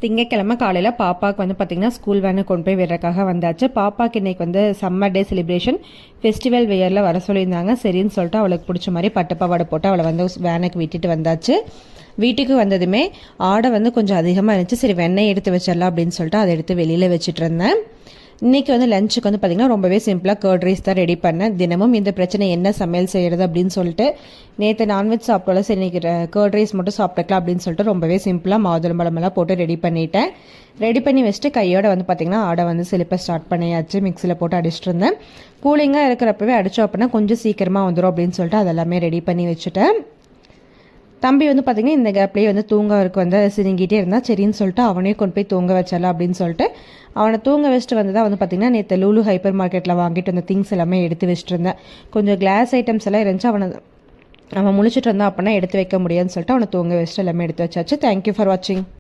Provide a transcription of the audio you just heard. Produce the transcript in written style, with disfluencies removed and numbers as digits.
திங்கக்கிழமை காலையில் பாப்பாவுக்கு வந்து பார்த்திங்கன்னா ஸ்கூல் வேனு கொண்டு போய் விடுறதுக்காக வந்தாச்சு. பாப்பாவுக்கு இன்றைக்கி வந்து சம்மர் டே செலிப்ரேஷன் ஃபெஸ்டிவல் வியரில் வர சொல்லியிருந்தாங்க. சரின்னு சொல்லிட்டு அவளுக்கு பிடிச்ச மாதிரி பட்டுப்பாவாடை போட்டு அவளை வந்து வேனுக்கு விட்டுட்டு வந்தாச்சு. வீட்டுக்கு வந்ததுமே ஆடை வந்து கொஞ்சம் அதிகமாக இருந்துச்சு. சரி வெண்ணெய் எடுத்து வச்சிடலாம் அப்படின்னு சொல்லிட்டு அதை எடுத்து வெளியில் வச்சுட்டு இருந்தேன். இன்றைக்கி வந்து லஞ்சுக்கு வந்து பார்த்திங்கன்னா ரொம்பவே சிம்பிளாக கர்ட் ரைஸ் தான் ரெடி பண்ணேன். தினமும் இந்த பிரச்சனை என்ன சமையல் செய்கிறது அப்படின்னு சொல்லிட்டு நேற்று நான்வெஜ் சாப்பிட்டாலும் சரி இன்றைக்கி கர்ட் ரைஸ் மட்டும் சாப்பிட்டுக்கலாம் அப்படின்னு சொல்லிட்டு ரொம்பவே சிம்பிளாக மாதுளம்பழமெல்லாம் போட்டு ரெடி பண்ணிட்டேன். ரெடி பண்ணி வச்சுட்டு கையோட வந்து பார்த்திங்கன்னா ஆடை வந்து சிலிப்பை ஸ்டார்ட் பண்ணியாச்சு. மிக்சியில் போட்டு அடிச்சிட்டு இருந்தேன். கூலிங்காக இருக்கிறப்பவே அடித்தோம் அப்படின்னா கொஞ்சம் சீக்கிரமாக வந்துடும் அப்படின்னு சொல்லிட்டு அதெல்லாமே ரெடி பண்ணி வச்சுட்டேன். தம்பி வந்து பார்த்திங்கன்னா இந்த கேப்லேயே வந்து தூங்கறதுக்கு வந்து சிரிங்கிட்டே இருந்தால் சரின்னு சொல்லிட்டு அவனையும் கொண்டு போய் தூங்க வச்சிடலாம் அப்படின்னு சொல்லிட்டு அவனை தூங்க வச்சுட்டு வந்து தான் வந்து பார்த்திங்கன்னா நேற்று லூலு ஹைப்பர் மார்க்கெட்டில் வாங்கிட்டு வந்த திங்ஸ் எல்லாமே எடுத்து வச்சுட்டு இருந்தேன். கொஞ்சம் கிளாஸ் ஐட்டம்ஸ் எல்லாம் இருந்துச்சு. அவன் முழிச்சிட்டு இருந்தான் அப்படின்னா எடுத்து வைக்க முடியாதுன்னு சொல்லிட்டு அவனை தூங்க வச்சுட்டு எல்லாமே எடுத்து வச்சாச்சு. தேங்க்யூ ஃபார் வாட்சிங்.